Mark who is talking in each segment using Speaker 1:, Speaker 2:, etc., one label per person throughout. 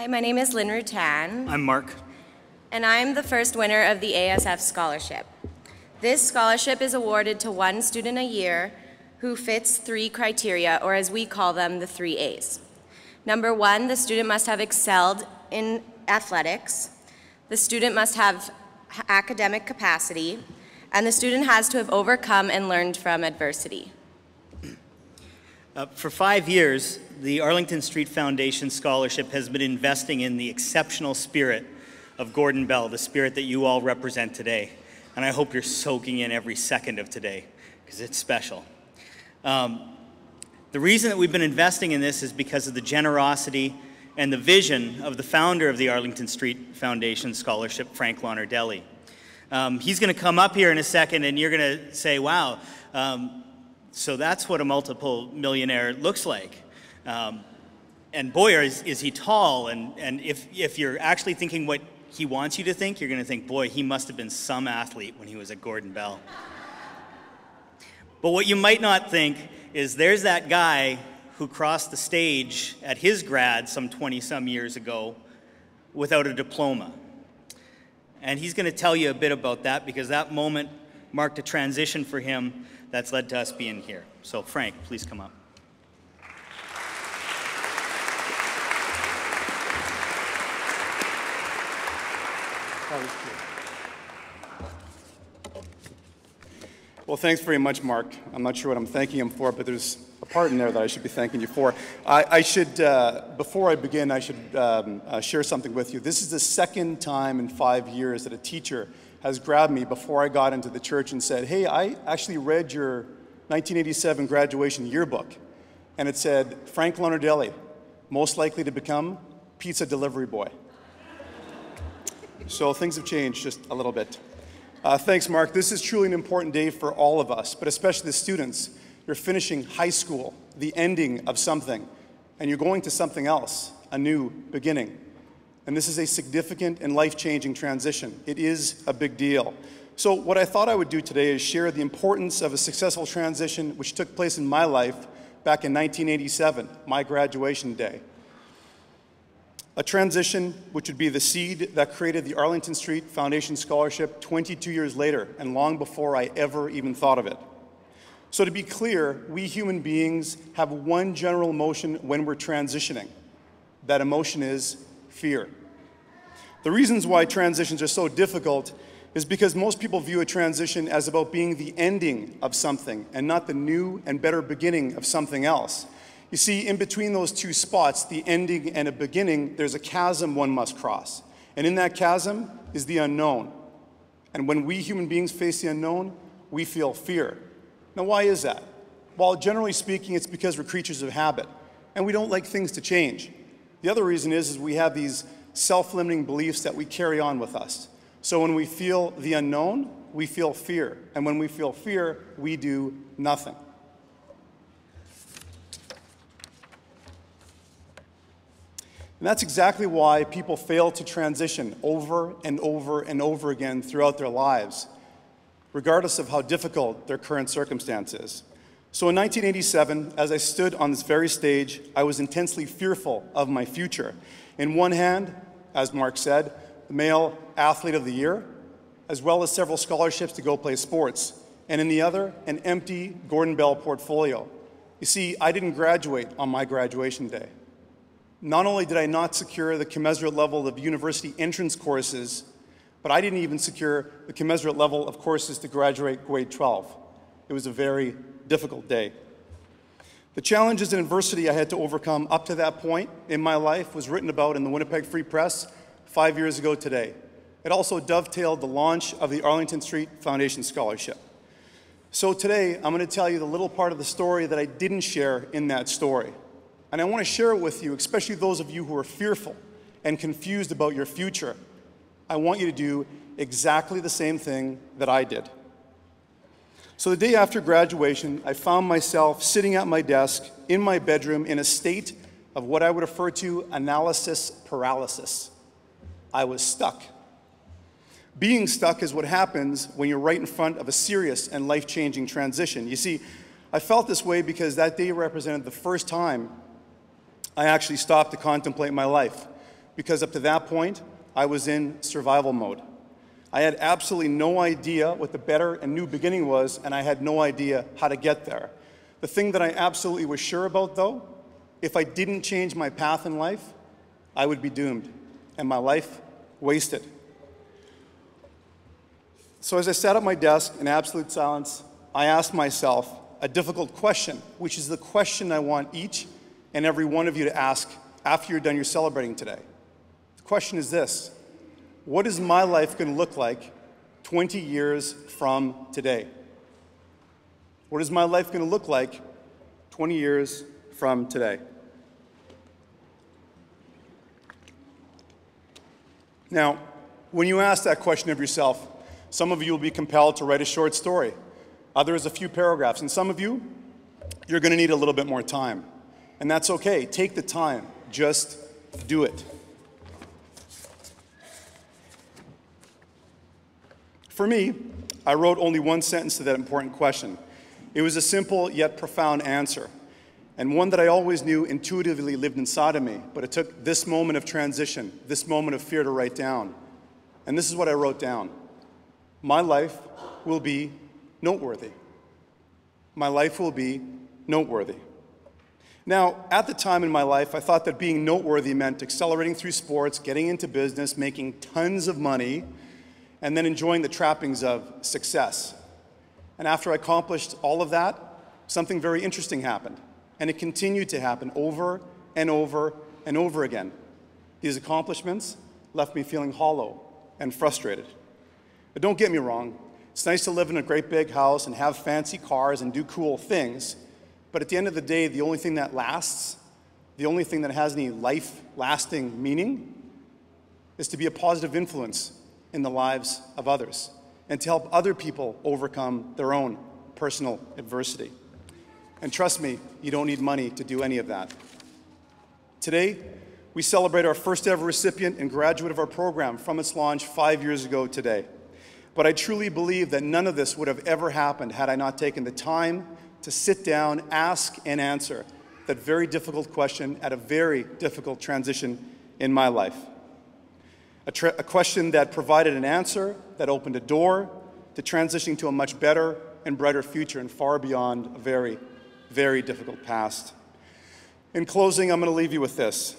Speaker 1: Hi, my name is Lynn Rutan.
Speaker 2: I'm Mark.
Speaker 1: And I'm the first winner of the ASF Scholarship. This scholarship is awarded to one student a year who fits 3 criteria, or as we call them, the 3 A's. Number 1, the student must have excelled in athletics. The student must have academic capacity, and the student has to have overcome and learned from adversity.
Speaker 2: For 5 years, the Arlington Street Foundation Scholarship has been investing in the exceptional spirit of Gordon Bell, the spirit that you all represent today. And I hope you're soaking in every second of today, because it's special. The reason that we've been investing in this is because of the generosity and the vision of the founder of the Arlington Street Foundation Scholarship, Frank Lonardelli. He's going to come up here in a second, and you're going to say, wow, so that's what a multiple millionaire looks like. And boy, is he tall. And if you're actually thinking what he wants you to think, you're going to think, boy, he must have been some athlete when he was at Gordon Bell. But what you might not think is there's that guy who crossed the stage at his grad some 20-some years ago without a diploma. And he's going to tell you a bit about that, because that moment marked a transition for him that's led to us being here. So Frank, please come up.
Speaker 3: Well, thanks very much, Mark. I'm not sure what I'm thanking him for, but there's a part in there that I should be thanking you for. I should, before I begin, I should share something with you. This is the second time in 5 years that a teacher has grabbed me before I got into the church and said, hey, I actually read your 1987 graduation yearbook, and it said, Frank Lonardelli, most likely to become pizza delivery boy. So things have changed just a little bit. Thanks, Mark. This is truly an important day for all of us, but especially the students. You're finishing high school, the ending of something, and you're going to something else, a new beginning. And this is a significant and life-changing transition. It is a big deal. So what I thought I would do today is share the importance of a successful transition which took place in my life back in 1987, my graduation day. A transition which would be the seed that created the Arlington Street Foundation Scholarship 22 years later, and long before I ever even thought of it. So to be clear, we human beings have one general emotion when we're transitioning. That emotion is fear. The reasons why transitions are so difficult is because most people view a transition as about being the ending of something and not the new and better beginning of something else. You see, in between those two spots, the ending and a beginning, there's a chasm one must cross. And in that chasm is the unknown. And when we human beings face the unknown, we feel fear. Now, why is that? Well, generally speaking, it's because we're creatures of habit, and we don't like things to change. The other reason is we have these self-limiting beliefs that we carry on with us. So when we feel the unknown, we feel fear. And when we feel fear, we do nothing. And that's exactly why people fail to transition over and over and over again throughout their lives, regardless of how difficult their current circumstance is. So in 1987, as I stood on this very stage, I was intensely fearful of my future. In one hand, as Mark said, the Male Athlete of the Year, as well as several scholarships to go play sports, and in the other, an empty Gordon Bell portfolio. You see, I didn't graduate on my graduation day. Not only did I not secure the commensurate level of university entrance courses, but I didn't even secure the commensurate level of courses to graduate grade 12. It was a very difficult day. The challenges and adversity I had to overcome up to that point in my life was written about in the Winnipeg Free Press 5 years ago today. It also dovetailed the launch of the Arlington Street Foundation Scholarship. So today, I'm going to tell you the little part of the story that I didn't share in that story. And I want to share it with you, especially those of you who are fearful and confused about your future. I want you to do exactly the same thing that I did. So the day after graduation, I found myself sitting at my desk in my bedroom in a state of what I would refer to analysis paralysis. I was stuck. Being stuck is what happens when you're right in front of a serious and life-changing transition. You see, I felt this way because that day represented the first time I actually stopped to contemplate my life. because up to that point, I was in survival mode. I had absolutely no idea what the better and new beginning was, and I had no idea how to get there. The thing that I absolutely was sure about, though, if I didn't change my path in life, I would be doomed, and my life wasted. So as I sat at my desk in absolute silence, I asked myself a difficult question, which is the question I want each and every one of you to ask after you're done your celebrating today. The question is this: what is my life going to look like 20 years from today? What is my life going to look like 20 years from today? Now, when you ask that question of yourself, some of you will be compelled to write a short story, others a few paragraphs, and some of you, you're going to need a little bit more time. And that's okay. Take the time. Just do it. For me, I wrote only one sentence to that important question. It was a simple yet profound answer, and one that I always knew intuitively lived inside of me, but it took this moment of transition, this moment of fear to write down. And this is what I wrote down: my life will be noteworthy. My life will be noteworthy. Now, at the time in my life, I thought that being noteworthy meant accelerating through sports, getting into business, making tons of money, and then enjoying the trappings of success. And after I accomplished all of that, something very interesting happened. And it continued to happen over and over and over again. These accomplishments left me feeling hollow and frustrated. But don't get me wrong, it's nice to live in a great big house and have fancy cars and do cool things, but at the end of the day, the only thing that lasts, the only thing that has any life-lasting meaning, is to be a positive influence in the lives of others and to help other people overcome their own personal adversity. And trust me, you don't need money to do any of that. Today, we celebrate our first ever recipient and graduate of our program from its launch 5 years ago today. But I truly believe that none of this would have ever happened had I not taken the time to sit down, ask, and answer that very difficult question at a very difficult transition in my life. A question that provided an answer, that opened a door to transitioning to a much better and brighter future and far beyond a very, very difficult past. In closing, I'm going to leave you with this.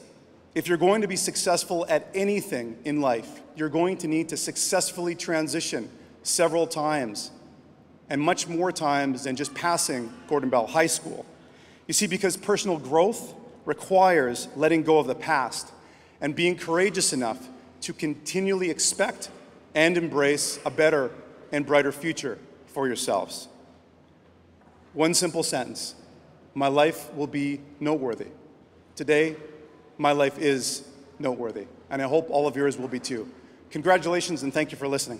Speaker 3: If you're going to be successful at anything in life, you're going to need to successfully transition several times, and much more times than just passing Gordon Bell High School. You see, because personal growth requires letting go of the past and being courageous enough to continually expect and embrace a better and brighter future for yourselves. One simple sentence: my life will be noteworthy. Today, my life is noteworthy, and I hope all of yours will be too. Congratulations, and thank you for listening.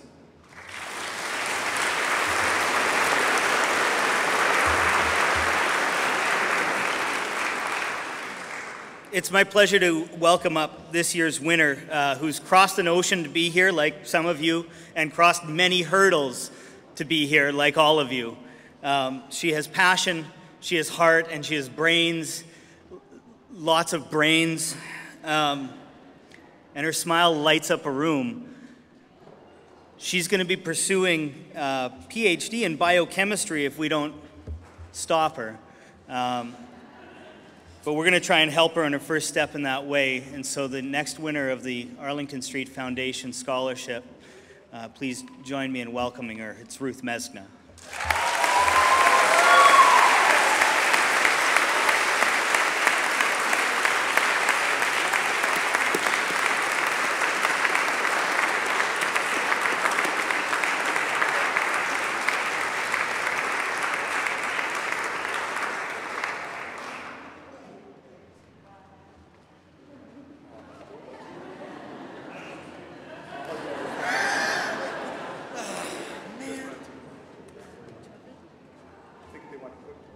Speaker 2: It's my pleasure to welcome up this year's winner, who's crossed an ocean to be here, like some of you, and crossed many hurdles to be here, like all of you. She has passion, she has heart, and she has brains, lots of brains, and her smile lights up a room. She's going to be pursuing a PhD in biochemistry if we don't stop her. But we're going to try and help her in her first step in that way. And so the next winner of the Arlington Street Foundation Scholarship, please join me in welcoming her. It's Ruth Mesna.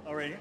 Speaker 2: All right.